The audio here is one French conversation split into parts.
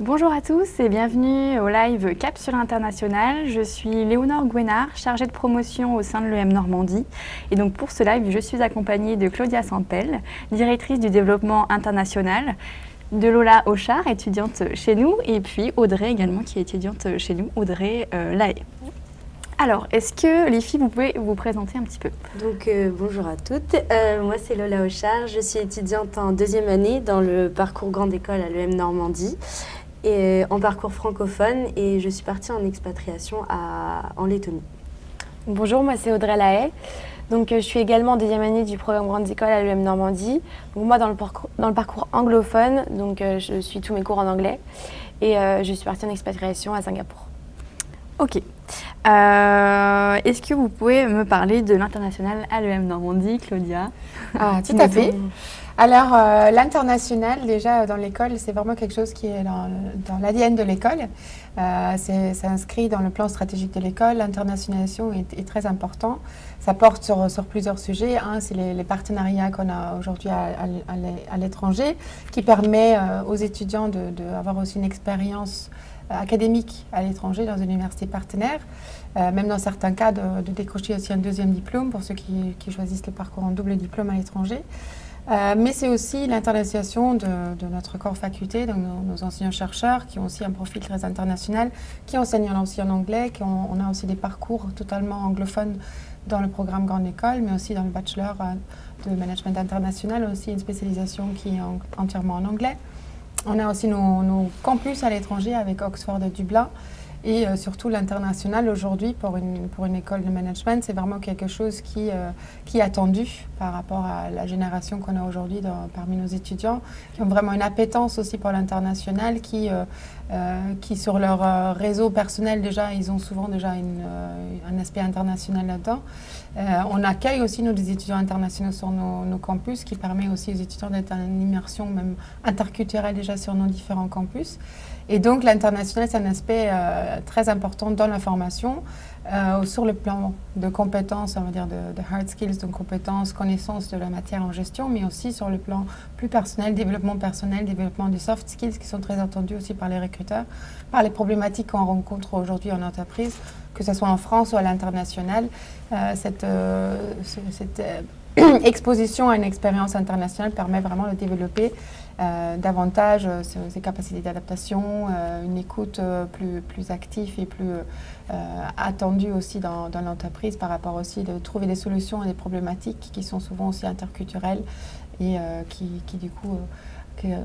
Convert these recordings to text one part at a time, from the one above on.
Bonjour à tous et bienvenue au live Capsule Internationale. Je suis Léonore Gouénard, chargée de promotion au sein de l'EM Normandie. Et donc pour ce live, je suis accompagnée de Claudia Sampel, directrice du développement international, de Lola Auchard, étudiante chez nous, et puis Audrey également, qui est étudiante chez nous, Audrey Lahaye. Alors, est-ce que les filles, vous pouvez vous présenter un petit peu? Donc bonjour à toutes, moi c'est Lola Auchard, je suis étudiante en deuxième année dans le parcours grande école à l'EM Normandie et en parcours francophone et je suis partie en expatriation en Lettonie. Bonjour, moi c'est Audrey Lahaye. Donc je suis également en deuxième année du programme grande école à l'EM Normandie. Donc moi dans le parcours anglophone, donc je suis tous mes cours en anglais et je suis partie en expatriation à Singapour. Ok. Est-ce que vous pouvez me parler de l'international à l'EM Normandie, Claudia? Tout à fait. Alors, l'international, déjà, dans l'école, c'est vraiment quelque chose qui est dans l'ADN de l'école. C'est inscrit dans le plan stratégique de l'école. L'internationalisation est très important. Ça porte sur plusieurs sujets. Un, c'est les partenariats qu'on a aujourd'hui à l'étranger, qui permet aux étudiants d'avoir aussi une expérience académique à l'étranger dans une université partenaire, même dans certains cas de décrocher aussi un deuxième diplôme pour ceux qui choisissent le parcours en double diplôme à l'étranger. Mais c'est aussi l'internationalisation de notre corps faculté, donc nos enseignants-chercheurs qui ont aussi un profil très international, qui enseignent aussi en anglais, on a aussi des parcours totalement anglophones dans le programme Grande École, mais aussi dans le bachelor de management international, aussi une spécialisation qui est entièrement en anglais. On a aussi nos campus à l'étranger avec Oxford et Dublin. Et surtout l'international aujourd'hui pour une école de management, c'est vraiment quelque chose qui est attendu par rapport à la génération qu'on a aujourd'hui parmi nos étudiants, qui ont vraiment une appétence aussi pour l'international, qui sur leur réseau personnel déjà, ils ont souvent déjà un aspect international là-dedans. On accueille aussi des étudiants internationaux sur nos campus, qui permet aussi aux étudiants d'être en immersion même interculturelle déjà sur nos différents campus. Et donc l'international, c'est un aspect très important dans la formation, sur le plan de compétences, on va dire de hard skills, donc compétences, connaissances de la matière en gestion, mais aussi sur le plan plus personnel, développement des soft skills qui sont très attendus aussi par les recruteurs, par les problématiques qu'on rencontre aujourd'hui en entreprise, que ce soit en France ou à l'international. Cette exposition à une expérience internationale permet vraiment de développer davantage ses capacités d'adaptation, une écoute plus active et plus attendue aussi dans l'entreprise par rapport aussi de trouver des solutions à des problématiques qui sont souvent aussi interculturelles et qui du coup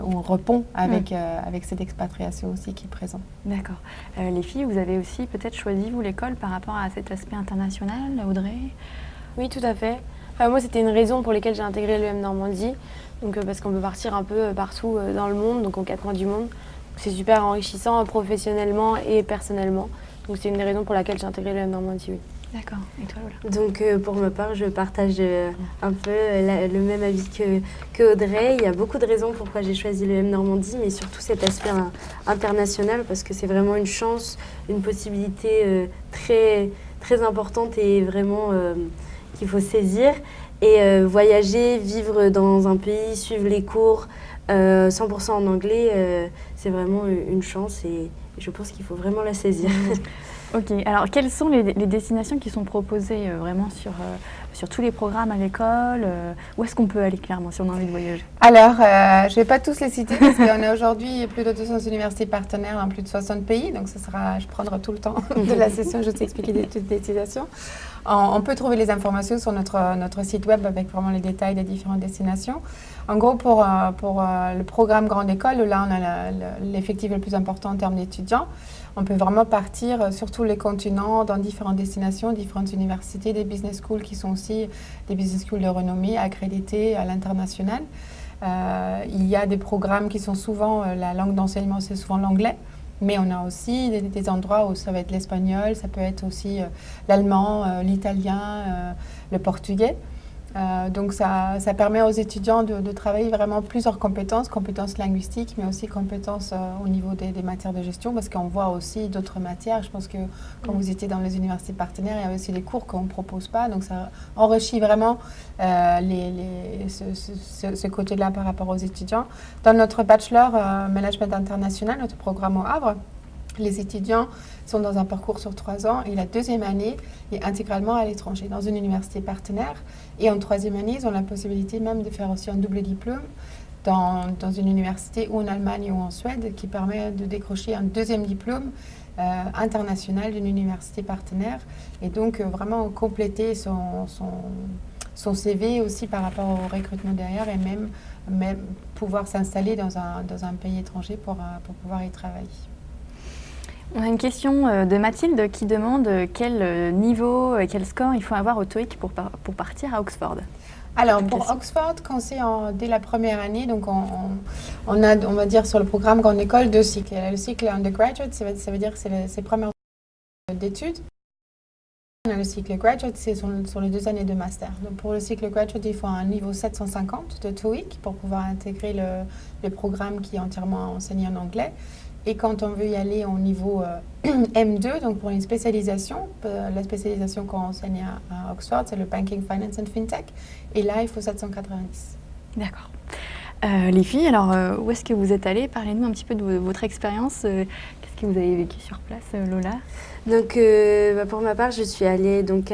on répond avec cette expatriation aussi qui est présente. D'accord. Les filles, vous avez aussi peut-être choisi, vous, l'école par rapport à cet aspect international, Audrey? Oui, tout à fait. Moi, c'était une raison pour laquelle j'ai intégré l'EM Normandie, donc, parce qu'on peut partir un peu partout dans le monde, donc aux quatre coins du monde. C'est super enrichissant professionnellement et personnellement. Donc c'est une des raisons pour laquelle j'ai intégré l'EM Normandie, oui. D'accord. Et toi, Lola? Donc pour ma part, je partage un peu le même avis que Audrey. Il y a beaucoup de raisons pourquoi j'ai choisi l'EM Normandie, mais surtout cet aspect international, parce que c'est vraiment une chance, une possibilité très, très importante et vraiment qu'il faut saisir. Et voyager, vivre dans un pays, suivre les cours 100% en anglais, c'est vraiment une chance et je pense qu'il faut vraiment la saisir. Ok, alors quelles sont les destinations qui sont proposées vraiment sur tous les programmes à l'école? Où est-ce qu'on peut aller clairement si on a envie de voyager? Alors, je ne vais pas tous les citer parce qu'on a aujourd'hui plus de 200 universités partenaires dans plus de 60 pays, donc je prendrai tout le temps de la session, je vais t'expliquer toutes les destinations. On peut trouver les informations sur notre site web avec vraiment les détails des différentes destinations. En gros, pour le programme Grande École, là on a l'effectif le plus important en termes d'étudiants. On peut vraiment partir sur tous les continents, dans différentes destinations, différentes universités, des business schools qui sont aussi des business schools de renommée, accréditées à l'international. Il y a des programmes qui sont souvent, la langue d'enseignement c'est souvent l'anglais, mais on a aussi des endroits où ça va être l'espagnol, ça peut être aussi l'allemand, l'italien, le portugais. Donc ça permet aux étudiants de travailler vraiment plusieurs compétences linguistiques, mais aussi compétences au niveau des matières de gestion, parce qu'on voit aussi d'autres matières. Je pense que quand vous étiez dans les universités partenaires, il y a aussi des cours qu'on ne propose pas, donc ça enrichit vraiment ce côté-là par rapport aux étudiants. Dans notre bachelor Management International, notre programme au Havre, les étudiants sont dans un parcours sur 3 ans et la deuxième année est intégralement à l'étranger, dans une université partenaire. Et en troisième année, ils ont la possibilité même de faire aussi un double diplôme dans une université ou en Allemagne ou en Suède qui permet de décrocher un deuxième diplôme international d'une université partenaire et donc vraiment compléter son CV aussi par rapport au recrutement derrière et même pouvoir s'installer dans un pays étranger pour pouvoir y travailler. On a une question de Mathilde qui demande quel niveau, quel score il faut avoir au TOEIC pour partir à Oxford. Alors, pour Oxford, quand c'est dès la première année, donc on a, on va dire, sur le programme grande école, 2 cycles. Il y a le cycle undergraduate, ça veut dire que c'est ses premières d'études. On a le cycle graduate, c'est sur les 2 années de master. Donc, pour le cycle graduate, il faut un niveau 750 de TOEIC pour pouvoir intégrer le programme qui est entièrement enseigné en anglais. Et quand on veut y aller au niveau M2, donc pour une spécialisation, la spécialisation qu'on enseigne à Oxford, c'est le Banking, Finance and FinTech. Et là, il faut 790. D'accord. Les filles, alors où est-ce que vous êtes allées? Parlez-nous un petit peu de votre expérience. Qu'est-ce que vous avez vécu sur place, Lola? Donc, pour ma part, je suis allée donc,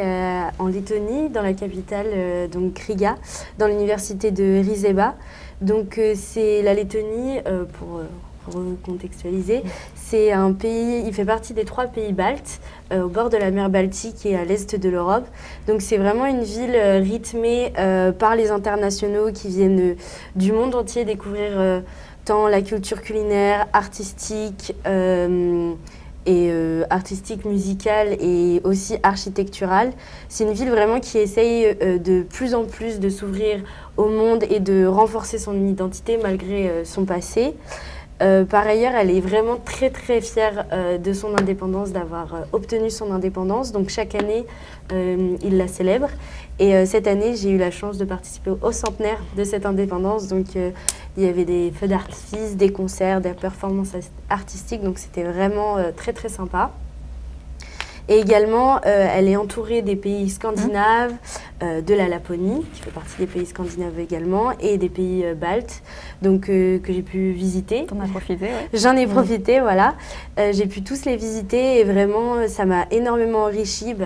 en Lettonie, dans la capitale, donc Riga, dans l'université de Rizeba. Donc, c'est la Lettonie, pour recontextualiser, c'est un pays, il fait partie des 3 pays baltes, au bord de la mer Baltique et à l'est de l'Europe. Donc c'est vraiment une ville rythmée par les internationaux qui viennent du monde entier découvrir tant la culture culinaire, artistique, artistique, musicale et aussi architecturale. C'est une ville vraiment qui essaye de plus en plus de s'ouvrir au monde et de renforcer son identité malgré son passé. Par ailleurs, elle est vraiment très très fière de son indépendance, d'avoir obtenu son indépendance. Donc chaque année, il la célèbre. Et cette année, j'ai eu la chance de participer au centenaire de cette indépendance. Donc il y avait des feux d'artifice, des concerts, des performances artistiques. Donc c'était vraiment très très sympa. Et également, elle est entourée des pays scandinaves, de la Laponie, qui fait partie des pays scandinaves également, et des pays baltes, donc que j'ai pu visiter. T'en as profité, ouais. J'en ai profité, voilà. J'ai pu tous les visiter et vraiment, ça m'a énormément enrichie.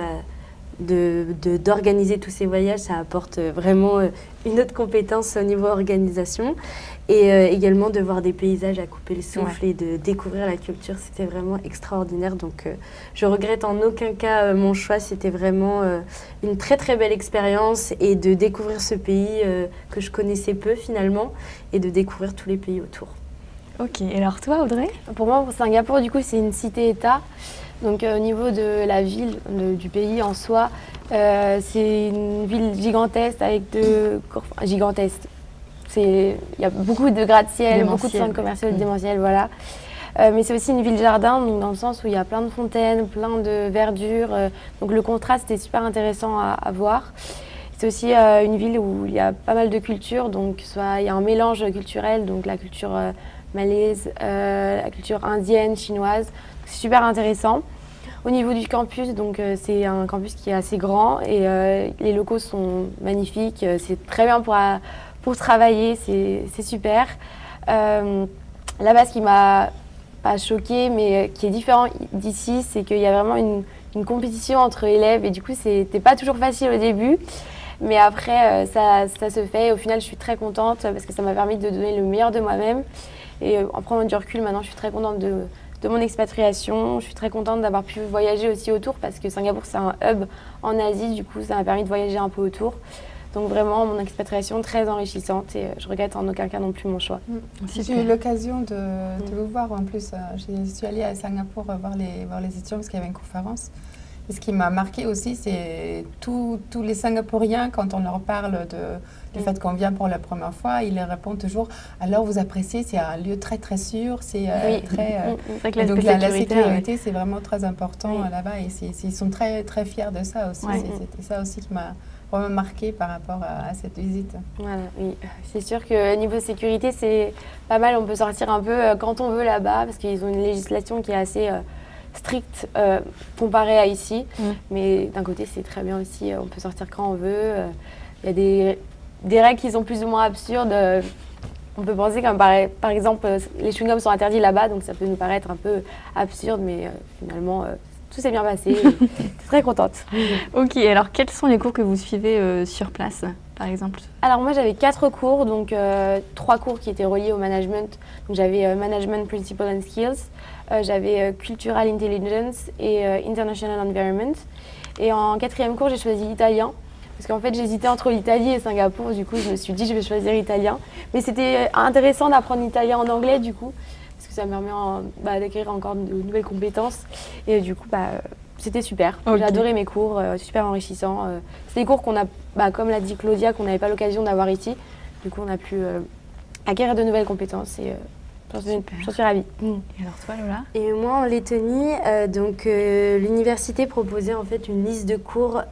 D'organiser tous ces voyages, ça apporte vraiment une autre compétence au niveau organisation. Et également de voir des paysages à couper le souffle et de découvrir la culture, c'était vraiment extraordinaire. Donc je regrette en aucun cas mon choix, c'était vraiment une très très belle expérience et de découvrir ce pays que je connaissais peu finalement et de découvrir tous les pays autour. Ok, et alors toi Audrey? Pour moi, pour Singapour, du coup, c'est une cité-État. Donc au niveau de la ville, du pays en soi, c'est une ville gigantesque avec gigantesque. Il y a beaucoup de gratte-ciel, beaucoup de centres commerciaux démentiels, voilà. Mais c'est aussi une ville-jardin, donc dans le sens où il y a plein de fontaines, plein de verdure. Donc le contraste est super intéressant à voir. C'est aussi une ville où il y a pas mal de cultures, donc il y a un mélange culturel, donc la culture malaise, la culture indienne, chinoise. C'est super intéressant. Au niveau du campus, donc c'est un campus qui est assez grand et les locaux sont magnifiques. C'est très bien pour travailler, c'est super. Là-bas, ce qui m'a pas choquée, mais qui est différent d'ici, c'est qu'il y a vraiment une compétition entre élèves et du coup, c'était pas toujours facile au début. Mais après, ça se fait. Au final, je suis très contente parce que ça m'a permis de donner le meilleur de moi-même. Et en prenant du recul, maintenant, je suis très contente de mon expatriation. Je suis très contente d'avoir pu voyager aussi autour parce que Singapour, c'est un hub en Asie. Du coup, ça m'a permis de voyager un peu autour. Donc vraiment, mon expatriation très enrichissante et je regrette en aucun cas non plus mon choix. J'ai eu l'occasion de vous voir en plus. Je suis allée à Singapour voir les étudiants parce qu'il y avait une conférence. Et ce qui m'a marqué aussi, c'est tous les Singapouriens, quand on leur parle du fait qu'on vient pour la première fois, ils répondent toujours « Alors, vous appréciez, c'est un lieu très, très sûr, c'est très… Donc, la sécurité, c'est vraiment très important là-bas et ils sont très, très fiers de ça aussi. C'était ça aussi qui vraiment marquée par rapport à cette visite. Voilà, oui. C'est sûr que niveau sécurité, c'est pas mal. On peut sortir un peu quand on veut là-bas, parce qu'ils ont une législation qui est assez stricte comparée à ici. Mais d'un côté, c'est très bien aussi. On peut sortir quand on veut. Il y a des règles qui sont plus ou moins absurdes. On peut penser comme par exemple, les chewing-gums sont interdits là-bas, donc ça peut nous paraître un peu absurde, mais finalement, tout s'est bien passé. Je suis très contente. Ok, alors quels sont les cours que vous suivez sur place, par exemple? Alors moi j'avais 4 cours, donc 3 cours qui étaient reliés au management. Donc j'avais Management Principles and Skills, j'avais Cultural Intelligence et International Environment. Et en 4e cours j'ai choisi italien, parce qu'en fait j'hésitais entre l'Italie et Singapour, du coup je me suis dit je vais choisir italien. Mais c'était intéressant d'apprendre l'italien en anglais du coup, parce que ça me permet d'acquérir encore de nouvelles compétences. Et du coup c'était super. Okay. J'ai adoré mes cours, super enrichissants. C'est des cours qu'on a, comme l'a dit Claudia, qu'on n'avait pas l'occasion d'avoir ici. Du coup, on a pu acquérir de nouvelles compétences et j'en suis ravie. Et alors toi, Lola? Et moi, en Lettonie, l'université proposait en fait une liste de cours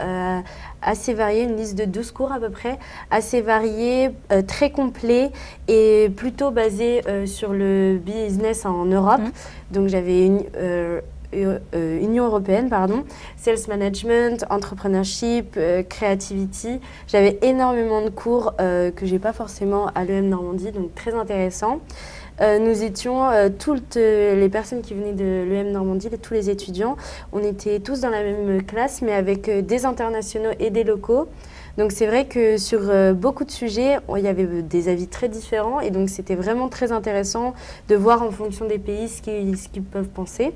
assez variée, une liste de 12 cours à peu près, assez variée, très complet et plutôt basé sur le business en Europe. Donc j'avais Union européenne, Sales Management, Entrepreneurship, Creativity. J'avais énormément de cours que j'ai pas forcément à l'EM Normandie, donc très intéressant. Nous étions toutes les personnes qui venaient de l'EM Normandie, tous les étudiants, on était tous dans la même classe, mais avec des internationaux et des locaux. Donc c'est vrai que sur beaucoup de sujets, il y avait des avis très différents et donc c'était vraiment très intéressant de voir en fonction des pays ce qu'ils peuvent penser.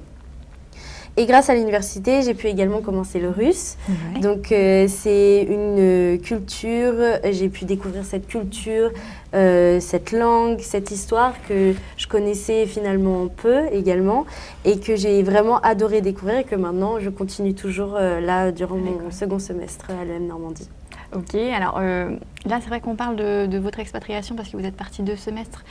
Et grâce à l'université, j'ai pu également commencer le russe. Ouais. Donc c'est une culture, j'ai pu découvrir cette culture, cette langue, cette histoire que je connaissais finalement peu également et que j'ai vraiment adoré découvrir et que maintenant je continue toujours là durant mon second semestre à l'EM Normandie. Ok, alors là c'est vrai qu'on parle de votre expatriation parce que vous êtes parti 2 semestres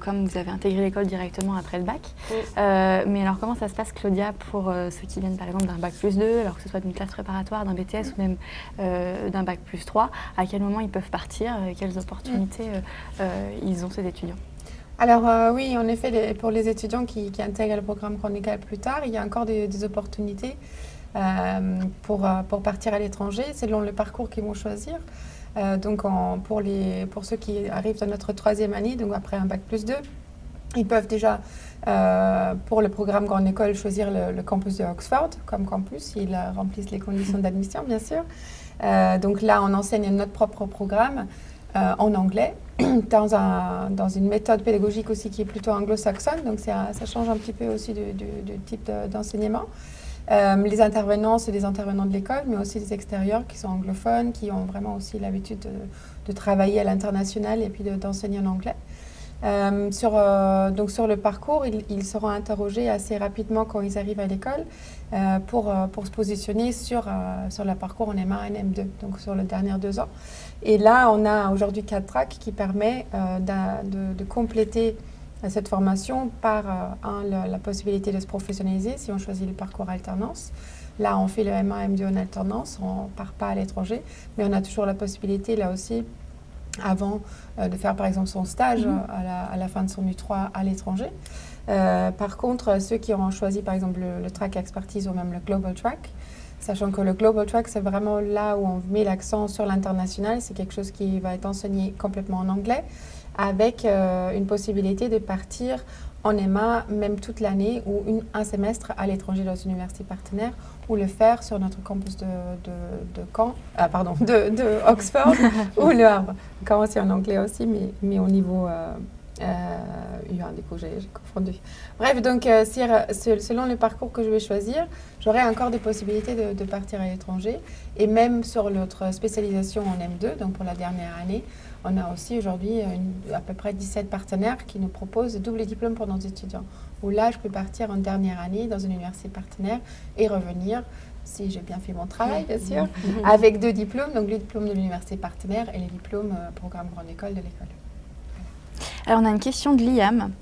comme vous avez intégré l'école directement après le bac. Oui. Mais alors comment ça se passe, Claudia, pour ceux qui viennent par exemple d'un bac plus 2, alors que ce soit d'une classe préparatoire, d'un BTS ou même d'un bac plus 3, à quel moment ils peuvent partir, quelles opportunités ils ont, ces étudiants? Alors oui, en effet, pour les étudiants qui intègrent le programme Grande École plus tard, il y a encore des opportunités. Pour partir à l'étranger, selon le parcours qu'ils vont choisir. Donc pour ceux qui arrivent dans notre 3e année, donc après un bac plus 2, ils peuvent déjà, pour le programme Grande École, choisir le campus de Oxford comme campus, s'ils remplissent les conditions d'admission, bien sûr. Donc là, on enseigne notre propre programme en anglais, dans une méthode pédagogique aussi qui est plutôt anglo-saxonne, donc ça change un petit peu aussi du type d'enseignement. Les intervenants, c'est des intervenants de l'école, mais aussi des extérieurs qui sont anglophones, qui ont vraiment aussi l'habitude de travailler à l'international et puis d'enseigner en anglais. Donc sur le parcours, ils seront interrogés assez rapidement quand ils arrivent à l'école pour se positionner sur le parcours en M1 et M2, donc sur les dernières 2 ans. Et là, on a aujourd'hui 4 tracks qui permettent de compléter cette formation par la possibilité de se professionnaliser si on choisit le parcours alternance. Là, on fait le M1, M2 en alternance, on ne part pas à l'étranger, mais on a toujours la possibilité, là aussi, avant de faire par exemple son stage à la fin de son U3 à l'étranger. Par contre, ceux qui auront choisi par exemple le track expertise ou même le global track, sachant que le global track, c'est vraiment là où on met l'accent sur l'international, c'est quelque chose qui va être enseigné complètement en anglais, avec une possibilité de partir en M1 même toute l'année ou un semestre à l'étranger dans une université partenaire ou le faire sur notre campus de Oxford ou le Havre. Caen, c'est en anglais aussi, mais au niveau U1, du coup, j'ai confondu. Bref, donc selon le parcours que je vais choisir, j'aurai encore des possibilités de partir à l'étranger. Et même sur notre spécialisation en M2, donc pour la dernière année, on a aussi aujourd'hui à peu près 17 partenaires qui nous proposent double diplôme pour nos étudiants. Où là, je peux partir en dernière année dans une université partenaire et revenir, si j'ai bien fait mon travail, bien sûr, avec 2 diplômes, donc le diplôme de l'université partenaire et le diplôme programme Grande École de l'école. Alors, on a une question de Liam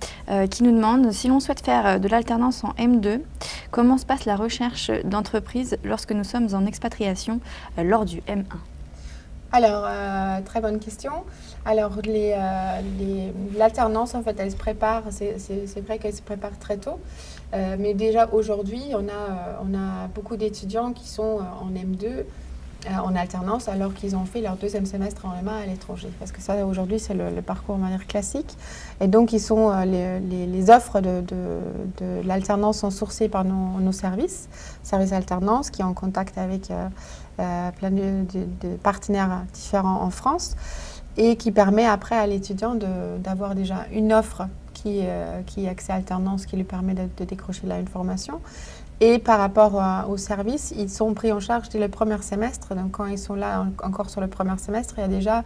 qui nous demande si l'on souhaite faire de l'alternance en M2, comment se passe la recherche d'entreprise lorsque nous sommes en expatriation lors du M1 ? Alors, très bonne question. Alors, l'alternance, en fait, elle se prépare, c'est vrai qu'elle se prépare très tôt. Mais déjà, aujourd'hui, on a beaucoup d'étudiants qui sont en M2, en alternance, alors qu'ils ont fait leur deuxième semestre en M1 à l'étranger. Parce que ça, aujourd'hui, c'est le parcours de manière classique. Et donc, les offres de l'alternance sont sourcées par nos services alternance, qui est en contact avec plein de partenaires différents en France, et qui permet après à l'étudiant d'avoir déjà une offre qui est accès alternance, qui lui permet de décrocher là une formation. Et par rapport aux services, ils sont pris en charge dès le premier semestre. Donc, quand ils sont là encore sur le premier semestre, il y a déjà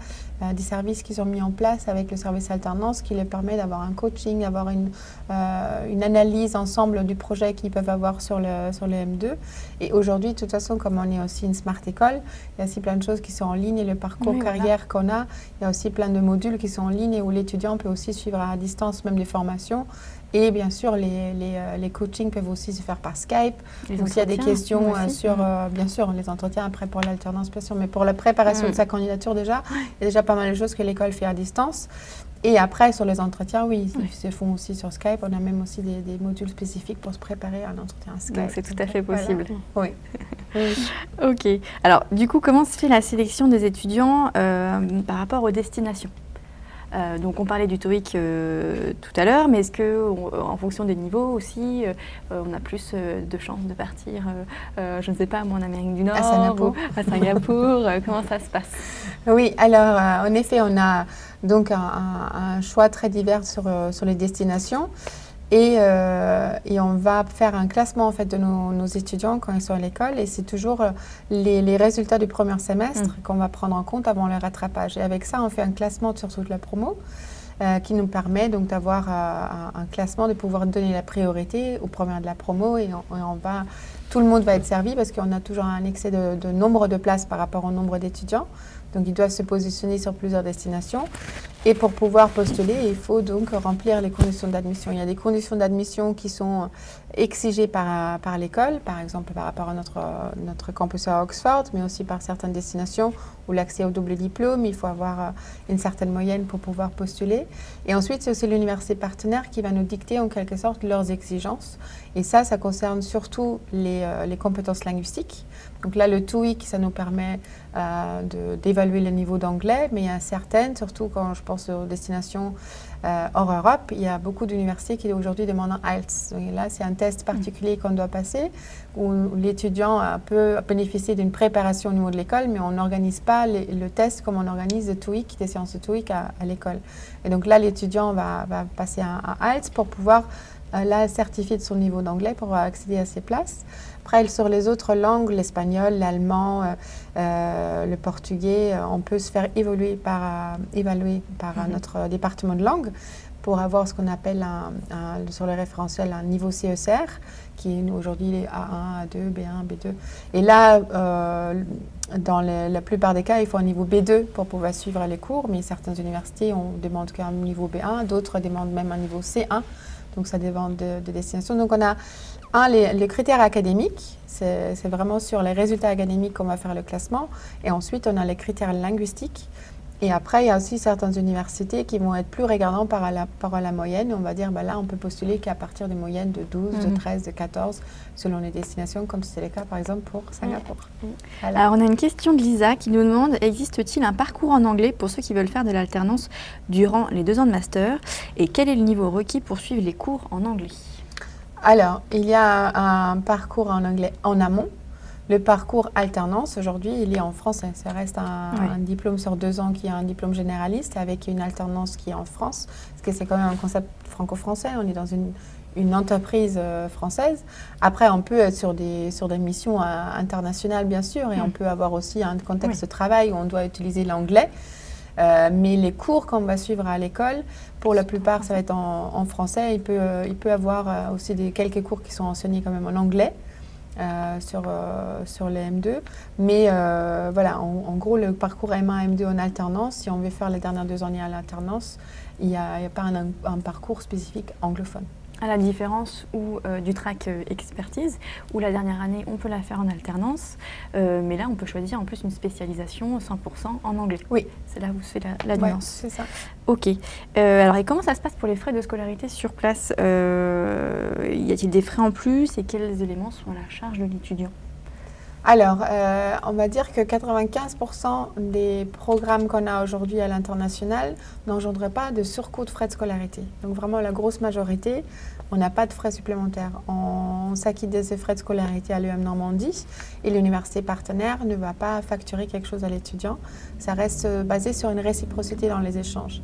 des services qui sont mis en place avec le service alternance qui leur permet d'avoir un coaching, d'avoir une analyse ensemble du projet qu'ils peuvent avoir sur le M2. Et aujourd'hui, de toute façon, comme on est aussi une smart école, il y a aussi plein de choses qui sont en ligne. Et le parcours carrière qu'on a, il y a aussi plein de modules qui sont en ligne et où l'étudiant peut aussi suivre à distance même des formations. Et bien sûr, les coachings peuvent aussi se faire par Skype. Donc, s'il y a des questions sur, bien sûr, les entretiens après pour l'alternance, bien sûr, mais pour la préparation de sa candidature déjà, il y a déjà pas mal de choses que l'école fait à distance. Et après, sur les entretiens, oui, ils se font aussi sur Skype. On a même aussi des modules spécifiques pour se préparer à un entretien Skype. Donc, c'est tout à fait possible. Voilà. Oui. Ok. Alors, du coup, comment se fait la sélection des étudiants par rapport aux destinations ? Donc on parlait du TOEIC tout à l'heure, mais est-ce qu'en fonction des niveaux aussi, on a plus de chances de partir, je ne sais pas, moi, en Amérique du Nord, à Singapour, comment ça se passe? Oui, alors en effet, on a donc un choix très divers sur les destinations. Et on va faire un classement en fait de nos étudiants quand ils sont à l'école, et c'est toujours les résultats du premier semestre qu'on va prendre en compte avant le rattrapage. Et avec ça, on fait un classement sur toute la promo qui nous permet donc d'avoir un classement, de pouvoir donner la priorité aux premières de la promo, et tout le monde va être servi parce qu'on a toujours un excès de nombre de places par rapport au nombre d'étudiants. Donc, ils doivent se positionner sur plusieurs destinations. Et pour pouvoir postuler, il faut donc remplir les conditions d'admission. Il y a des conditions d'admission qui sont exigées par l'école, par exemple par rapport à notre campus à Oxford, mais aussi par certaines destinations où l'accès au double diplôme, il faut avoir une certaine moyenne pour pouvoir postuler. Et ensuite, c'est aussi l'université partenaire qui va nous dicter en quelque sorte leurs exigences. Et ça concerne surtout les compétences linguistiques. Donc là, le TOEIC, ça nous permet d'évaluer le niveau d'anglais, mais il y a certaines, surtout quand je pense aux destinations hors Europe, il y a beaucoup d'universités qui aujourd'hui demandent un IELTS. Donc là, c'est un test particulier qu'on doit passer, où l'étudiant peut bénéficier d'une préparation au niveau de l'école, mais on n'organise pas le test comme on organise le TOEIC, des séances de TOEIC à l'école. Et donc là, l'étudiant va passer un IELTS pour pouvoir certifier de son niveau d'anglais pour accéder à ces places. Après, sur les autres langues, l'espagnol, l'allemand, le portugais, on peut se faire évaluer par notre département de langue pour avoir ce qu'on appelle sur le référentiel un niveau CECR, qui est aujourd'hui A1, A2, B1, B2. Et là, dans la plupart des cas, il faut un niveau B2 pour pouvoir suivre les cours, mais certaines universités demandent qu'un niveau B1, d'autres demandent même un niveau C1. Donc, ça dépend de destination. Donc, on a les critères académiques, c'est vraiment sur les résultats académiques qu'on va faire le classement. Et ensuite, on a les critères linguistiques. Et après, il y a aussi certaines universités qui vont être plus regardants par rapport à la moyenne. On va dire, là, on peut postuler qu'à partir des moyennes de 12, de 13, de 14, selon les destinations, comme c'est le cas, par exemple, pour Singapour. Voilà. Alors, on a une question de Lisa qui nous demande, existe-t-il un parcours en anglais pour ceux qui veulent faire de l'alternance durant les 2 ans de master? Et quel est le niveau requis pour suivre les cours en anglais? Alors, il y a un parcours en anglais en amont. Le parcours alternance, aujourd'hui, il est en français. Ça reste un diplôme sur 2 ans qui est un diplôme généraliste avec une alternance qui est en France. Parce que c'est quand même un concept franco-français. On est dans une entreprise française. Après, on peut être sur des missions internationales, bien sûr. Et on peut avoir aussi un contexte de travail où on doit utiliser l'anglais. Mais les cours qu'on va suivre à l'école, pour la plupart, ça va être en français. Il peut avoir aussi quelques cours qui sont enseignés quand même en anglais. Sur les M2. Mais voilà, en gros, le parcours M1, M2 en alternance, si on veut faire les dernières 2 années à l'alternance, il n'y a pas un parcours spécifique anglophone. À la différence du track expertise, où la dernière année, on peut la faire en alternance, mais là, on peut choisir en plus une spécialisation 100% en anglais. Oui. C'est là où se fait la nuance. C'est ça. Ok. Alors, et comment ça se passe pour les frais de scolarité sur place? Y a-t-il des frais en plus et quels éléments sont à la charge de l'étudiant? Alors, on va dire que 95% des programmes qu'on a aujourd'hui à l'international n'engendrent pas de surcoût de frais de scolarité. Donc vraiment, la grosse majorité, on n'a pas de frais supplémentaires. On s'acquitte de ces frais de scolarité à l'UM Normandie et l'université partenaire ne va pas facturer quelque chose à l'étudiant. Ça reste basé sur une réciprocité dans les échanges.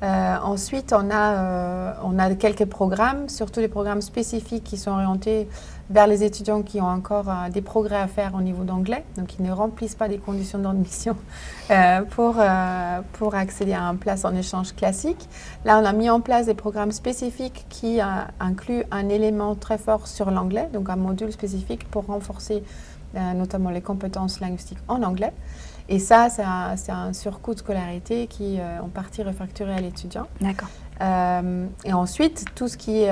Ensuite, on a quelques programmes, surtout des programmes spécifiques qui sont orientés vers les étudiants qui ont encore des progrès à faire au niveau d'anglais, donc qui ne remplissent pas des conditions d'admission pour accéder à une place en échange classique. Là, on a mis en place des programmes spécifiques qui incluent un élément très fort sur l'anglais, donc un module spécifique pour renforcer notamment les compétences linguistiques en anglais. Et ça, c'est un surcoût de scolarité qui est en partie refacturé à l'étudiant. D'accord. Et ensuite, tout ce qui est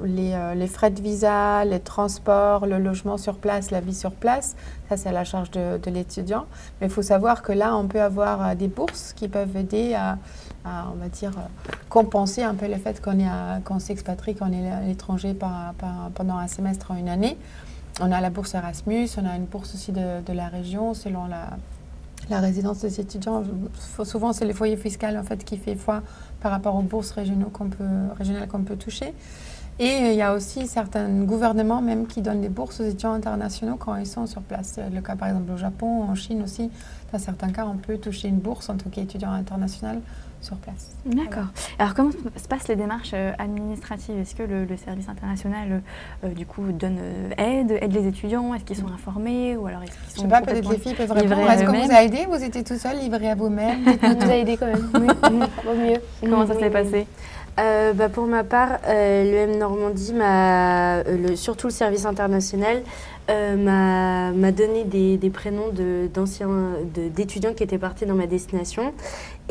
les frais de visa, les transports, le logement sur place, la vie sur place, ça c'est à la charge de l'étudiant. Mais il faut savoir que là, on peut avoir des bourses qui peuvent aider à on va dire, compenser un peu le fait qu'on s'expatrie, qu'on est à l'étranger pendant un semestre ou une année. On a la bourse Erasmus, on a une bourse aussi de la région selon la résidence des étudiants. Souvent, c'est le foyer fiscal en fait, qui fait foi par rapport aux bourses régionales qu'on peut toucher. Et il y a aussi certains gouvernements même qui donnent des bourses aux étudiants internationaux quand ils sont sur place. C'est le cas par exemple au Japon, en Chine aussi. Dans certains cas, on peut toucher une bourse en tant qu'étudiant international sur place. D'accord. Voilà. Alors, comment se passent les démarches administratives? Est-ce que le service international, du coup, aide les étudiants? Est-ce qu'ils sont informés ou alors est-ce qu'ils Je sont ne sais pas, peut-être les filles peuvent livrées répondre. à Est-ce qu'on eux-mêmes? vous a aidé? Vous étiez tout seul, livré à vous-même? On nous a aidés quand même. Oui, vaut mieux. Comment ça s'est passé? Pour ma part, l'UM Normandie, surtout le service international, m'a donné des prénoms d'étudiants qui étaient partis dans ma destination.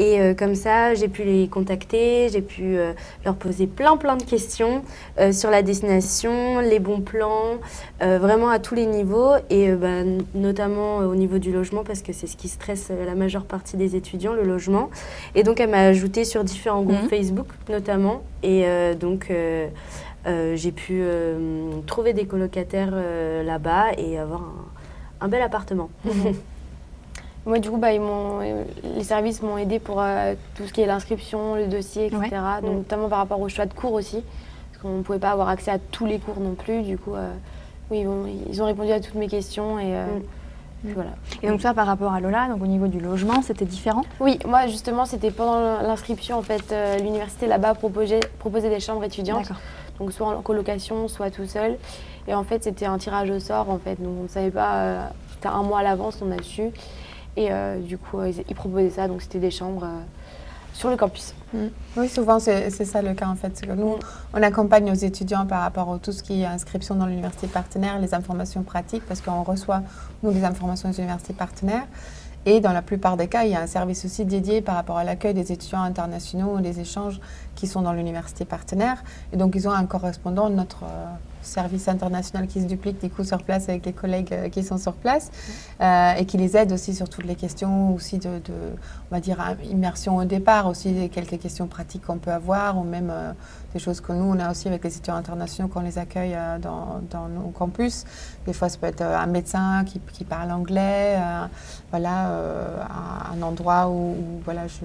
Et comme ça, j'ai pu les contacter, j'ai pu leur poser plein de questions sur la destination, les bons plans, vraiment à tous les niveaux, et notamment au niveau du logement, parce que c'est ce qui stresse la majeure partie des étudiants, le logement. Et donc, elle m'a ajouté sur différents groupes Facebook, notamment, et j'ai pu trouver des colocataires là-bas et avoir un bel appartement. Moi, du coup, les services m'ont aidé pour tout ce qui est l'inscription, le dossier, etc. Ouais. Donc, notamment par rapport au choix de cours aussi, parce qu'on ne pouvait pas avoir accès à tous les cours non plus. Du coup, oui, ils ont répondu à toutes mes questions et puis voilà. Et donc, ça, par rapport à Lola, donc au niveau du logement, c'était différent? Oui, moi, justement, c'était pendant l'inscription, en fait, l'université là-bas proposait des chambres étudiantes. D'accord. Donc, soit en colocation, soit tout seul. Et en fait, c'était un tirage au sort, en fait. Donc, on ne savait pas, c'était un mois à l'avance, on a su. Et du coup, ils proposaient ça, donc c'était des chambres sur le campus. Oui, souvent c'est ça le cas en fait. Nous, on accompagne nos étudiants par rapport à tout ce qui est inscription dans l'université partenaire, les informations pratiques, parce qu'on reçoit, nous, les informations des universités partenaires. Et dans la plupart des cas, il y a un service aussi dédié par rapport à l'accueil des étudiants internationaux ou des échanges qui sont dans l'université partenaire. Et donc, ils ont un correspondant, notre service international qui se duplique du coup sur place avec les collègues qui sont sur place et qui les aide aussi sur toutes les questions aussi on va dire, immersion au départ, aussi quelques questions pratiques qu'on peut avoir ou même des choses que nous, on a aussi avec les étudiants internationaux quand on les accueille dans nos campus. Des fois, ça peut être un médecin qui parle anglais, un endroit où voilà, je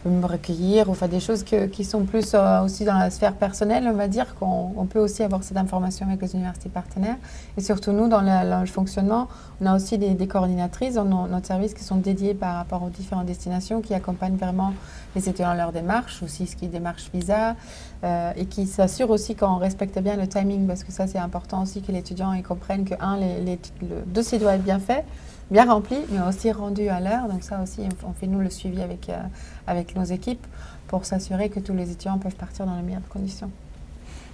peux me recueillir ou faire des choses qui sont plus aussi dans la sphère personnelle, on va dire, qu'on peut aussi avoir cette information avec les universités partenaires. Et surtout, nous, dans le fonctionnement, on a aussi des coordinatrices dans notre service qui sont dédiées par rapport aux différentes destinations, qui accompagnent vraiment les étudiants dans leur démarche, aussi ce qui est démarche visa, et qui s'assurent aussi qu'on respecte bien le timing, parce que ça, c'est important aussi que l'étudiant comprenne que, le dossier doit être bien fait, bien rempli, mais aussi rendu à l'heure. Donc ça aussi, on fait nous le suivi avec nos équipes pour s'assurer que tous les étudiants peuvent partir dans les meilleures conditions.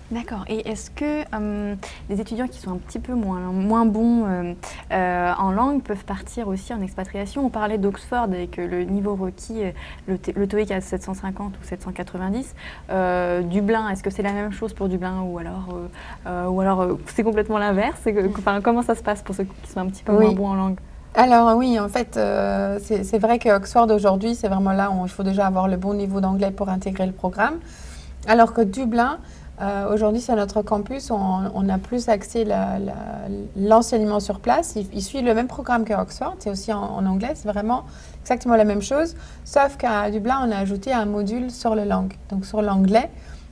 D'accord. Et est-ce que des étudiants qui sont un petit peu moins bons en langue peuvent partir aussi en expatriation? On parlait d'Oxford avec le niveau requis, le TOEIC à 750 ou 790. Dublin, est-ce que c'est la même chose pour Dublin ou alors c'est complètement l'inverse? Comment ça se passe pour ceux qui sont un petit peu moins bons en langue? Alors oui, en fait, c'est vrai qu'Oxford aujourd'hui, c'est vraiment là où il faut déjà avoir le bon niveau d'anglais pour intégrer le programme. Alors que Dublin, aujourd'hui, c'est notre campus, on a plus accès l'enseignement sur place. Il suit le même programme qu'Oxford, c'est aussi en anglais, c'est vraiment exactement la même chose. Sauf qu'à Dublin, on a ajouté un module sur la langue, donc sur l'anglais,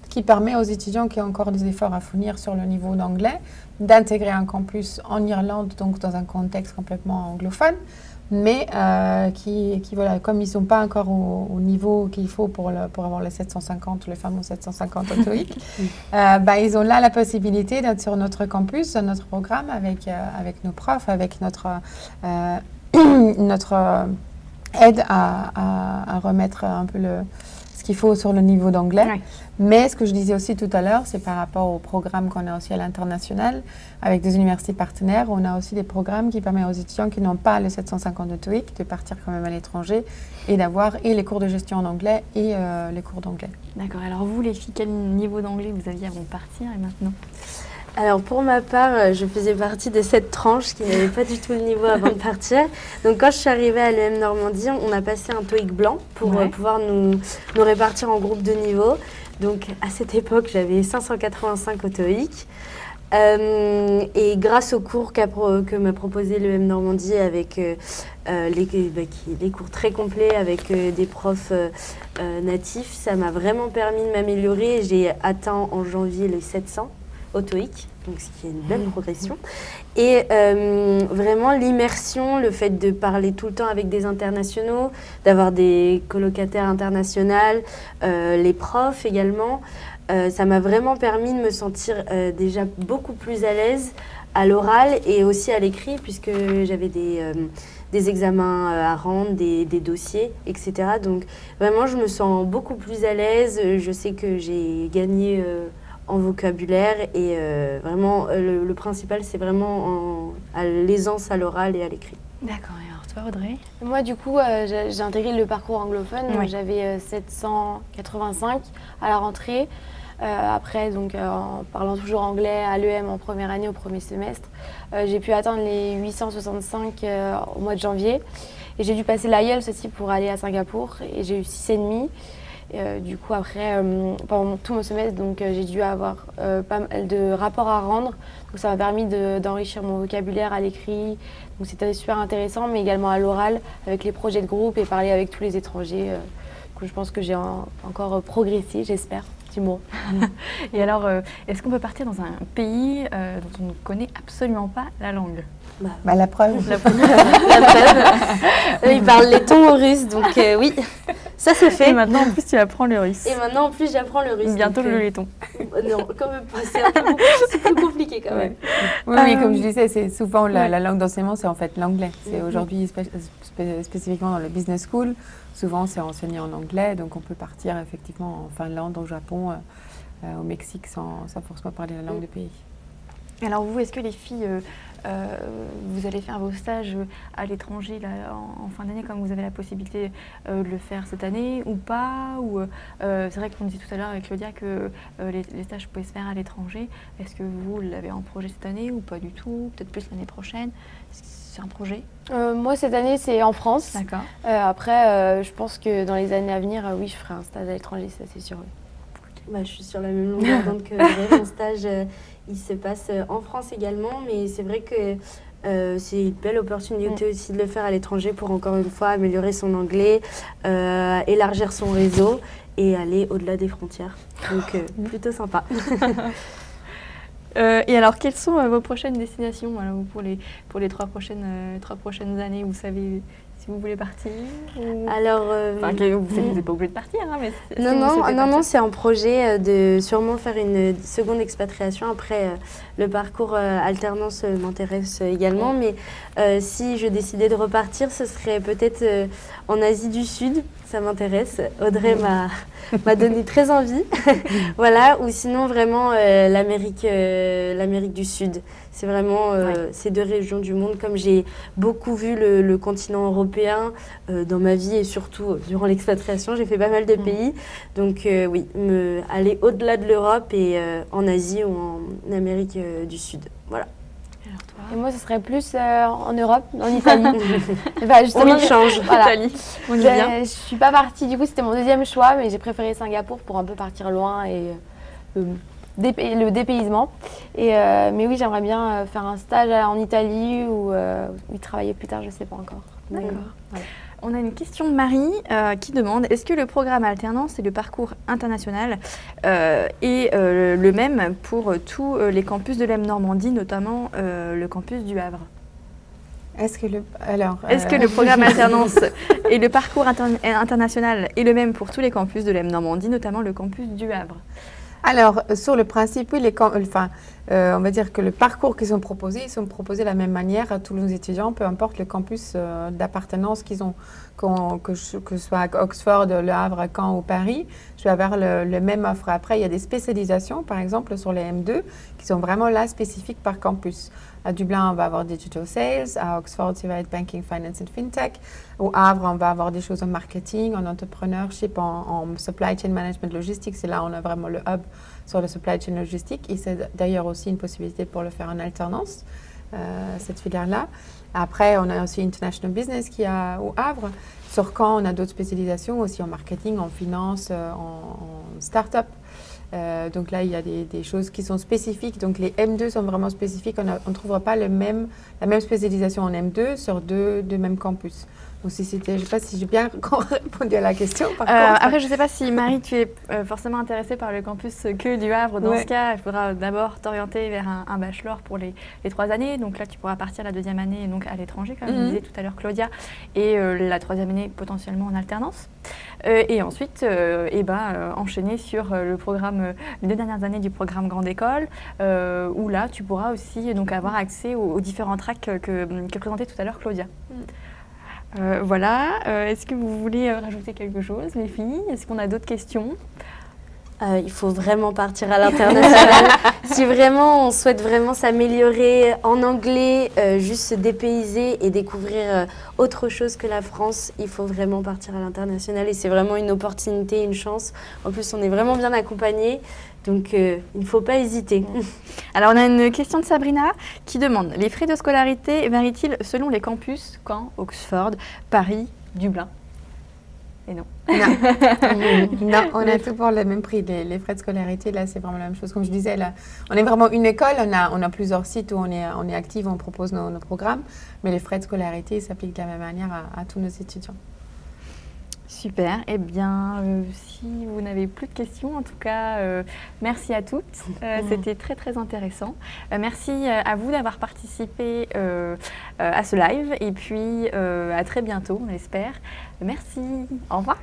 qui permet aux étudiants qui ont encore des efforts à fournir sur le niveau d'anglais d'intégrer un campus en Irlande, donc dans un contexte complètement anglophone, mais voilà, comme ils ne sont pas encore au niveau qu'il faut pour avoir le 750, le fameux 750 au TOEIC, ils ont là la possibilité d'être sur notre campus, dans notre programme, avec nos profs, avec notre aide à remettre un peu ce qu'il faut sur le niveau d'anglais. Ouais. Mais ce que je disais aussi tout à l'heure, c'est par rapport au programme qu'on a aussi à l'international, avec des universités partenaires, on a aussi des programmes qui permettent aux étudiants qui n'ont pas le 750 de TOEIC de partir quand même à l'étranger et d'avoir les cours de gestion en anglais et les cours d'anglais. D'accord. Alors vous, les filles, quel niveau d'anglais vous aviez avant de partir et maintenant? Alors pour ma part, je faisais partie de cette tranche qui n'avait pas du tout le niveau avant de partir. Donc quand je suis arrivée à l'EM Normandie, on a passé un TOEIC blanc pour pouvoir nous répartir en groupes de niveau. Donc à cette époque, j'avais 585 au TOEIC. Et grâce aux cours que m'a proposé l'EM Normandie avec les cours très complets avec des profs natifs, ça m'a vraiment permis de m'améliorer. J'ai atteint en janvier les 700 au TOEIC, donc ce qui est une belle progression. Et vraiment l'immersion, le fait de parler tout le temps avec des internationaux, d'avoir des colocataires internationaux, les profs également, ça m'a vraiment permis de me sentir déjà beaucoup plus à l'aise à l'oral et aussi à l'écrit, puisque j'avais des examens à rendre, des dossiers, etc. Donc vraiment, je me sens beaucoup plus à l'aise. Je sais que j'ai gagné en vocabulaire et vraiment, le principal, c'est vraiment à l'aisance à l'oral et à l'écrit. D'accord. Et alors toi, Audrey? Moi, du coup, j'ai intégré le parcours anglophone. Donc j'avais 785 à la rentrée. Après, donc, en parlant toujours anglais à l'EM en première année, au premier semestre, j'ai pu atteindre les 865 au mois de janvier. Et j'ai dû passer l'IELTS aussi pour aller à Singapour. Et j'ai eu 6,5. Du coup, après, pendant tout mon semestre, donc, j'ai dû avoir pas mal de rapports à rendre. Donc, ça m'a permis d'enrichir mon vocabulaire à l'écrit. Donc, c'était super intéressant, mais également à l'oral, avec les projets de groupe et parler avec tous les étrangers. Donc, je pense que j'ai encore progressé, j'espère. Et alors, est-ce qu'on peut partir dans un pays dont on ne connaît absolument pas la langue? La preuve. La preuve. Ils parlent letton ou russe, donc oui, ça c'est fait. Et maintenant, en plus, tu apprends le russe. Et maintenant, en plus, j'apprends le russe. Bientôt donc, le letton. Non, quand même pas. C'est plus compliqué quand même. Oui, comme je disais, c'est souvent la langue d'enseignement, c'est en fait l'anglais. C'est aujourd'hui spécifiquement dans le business school. Souvent, c'est enseigné en anglais, donc on peut partir effectivement en Finlande, au Japon, au Mexique, sans forcément parler la langue du pays. Alors vous, est-ce que les filles, vous allez faire vos stages à l'étranger en fin d'année, comme vous avez la possibilité de le faire cette année ou pas c'est vrai qu'on disait tout à l'heure avec Claudia que les stages pouvaient se faire à l'étranger. Est-ce que vous l'avez en projet cette année ou pas du tout? Peut-être plus l'année prochaine? C'est un projet? Moi, cette année, c'est en France. D'accord. Après, je pense que dans les années à venir, oui, je ferai un stage à l'étranger, ça c'est sûr. Je suis sur la même longueur d'onde que mon stage, il se passe en France également, mais c'est vrai que c'est une belle opportunité aussi de le faire à l'étranger pour encore une fois améliorer son anglais, élargir son réseau et aller au-delà des frontières. Donc plutôt sympa. Et alors, quelles sont vos prochaines destinations pour les 3 prochaines années? Vous savez si vous voulez partir ou... Alors, Enfin, vous n'êtes pas obligé de partir, hein, mais si non, vous non, souhaitez non, partir. non, c'est un projet de sûrement faire une seconde expatriation. Après, le parcours alternance m'intéresse également, mais si je décidais de repartir, ce serait peut-être en Asie du Sud, ça m'intéresse. Audrey m'a donné très envie, voilà, ou sinon vraiment l'Amérique du Sud. C'est vraiment ces deux régions du monde, comme j'ai beaucoup vu le continent européen dans ma vie et surtout durant l'expatriation, j'ai fait pas mal de pays. Donc oui, aller au-delà de l'Europe et en Asie ou en Amérique du Sud. Voilà. Alors toi, Et moi, ce serait plus en Europe, en Italie. Enfin, On justement, y change. Voilà. Italie, on y vient. Je suis pas partie, du coup, c'était mon deuxième choix, mais j'ai préféré Singapour pour un peu partir loin et le dépaysement. Mais oui, j'aimerais bien faire un stage en Italie ou y travailler plus tard, je sais pas encore. D'accord. Voilà. On a une question de Marie qui demande est-ce que le programme alternance et le parcours international est le même pour tous les campus de l'EM Normandie, notamment le campus du Havre? Est-ce que Est-ce que le programme alternance et le parcours international est le même pour tous les campus de l'EM Normandie, notamment le campus du Havre? Alors, sur le principe, oui, on va dire que le parcours qu'ils sont proposés, ils sont proposés de la même manière à tous nos étudiants, peu importe le campus d'appartenance qu'ils ont, que ce soit à Oxford, Le Havre, Caen ou Paris. Je vais avoir le même offre. Après, il y a des spécialisations, par exemple, sur les M2, qui sont vraiment là spécifiques par campus. À Dublin, on va avoir Digital Sales. À Oxford, ça va être Banking, Finance and FinTech. Au Havre, on va avoir des choses en marketing, en entrepreneurship, en supply chain management logistique. C'est là où on a vraiment le hub sur le supply chain logistique. Et c'est d'ailleurs aussi une possibilité pour le faire en alternance, cette filière-là. Après, on a aussi International Business qui a au Havre. Sur Caen, on a d'autres spécialisations aussi en marketing, en finance, en start-up. Donc là, il y a des choses qui sont spécifiques. Donc les M2 sont vraiment spécifiques. On ne trouvera pas la même spécialisation en M2 sur deux mêmes campus. Donc je ne sais pas si j'ai bien répondu à la question. Par contre, Après, je ne sais pas si Marie, tu es forcément intéressée par le campus que du Havre. Dans ce cas, il faudra d'abord t'orienter vers un bachelor pour les 3 années. Donc là, tu pourras partir la 2e année donc à l'étranger, comme disait tout à l'heure Claudia, et la 3e année potentiellement en alternance. Et ensuite, enchaîner sur le programme, les 2 dernières années du programme Grande École, où là, tu pourras aussi donc, avoir accès aux différents tracks que présentait tout à l'heure Claudia. Voilà. Est-ce que vous voulez rajouter quelque chose, les filles? Est-ce qu'on a d'autres questions? Il faut vraiment partir à l'international. Si vraiment on souhaite vraiment s'améliorer en anglais, juste se dépayser et découvrir autre chose que la France, il faut vraiment partir à l'international. Et c'est vraiment une opportunité, une chance. En plus, on est vraiment bien accompagnés. Donc, il ne faut pas hésiter. Alors, on a une question de Sabrina qui demande les frais de scolarité varient-ils selon les campus, Caen, Oxford, Paris, Dublin? Et non. Non, on a tout pour le même prix. Les frais de scolarité, là, c'est vraiment la même chose. Comme je disais, là, on est vraiment une école. On a plusieurs sites où on est actif, on propose nos programmes. Mais les frais de scolarité s'appliquent de la même manière à tous nos étudiants. Super. Eh bien, si vous n'avez plus de questions, en tout cas, merci à toutes. C'était très, très intéressant. Merci à vous d'avoir participé à ce live. Et puis, à très bientôt, on espère. Merci. Au revoir.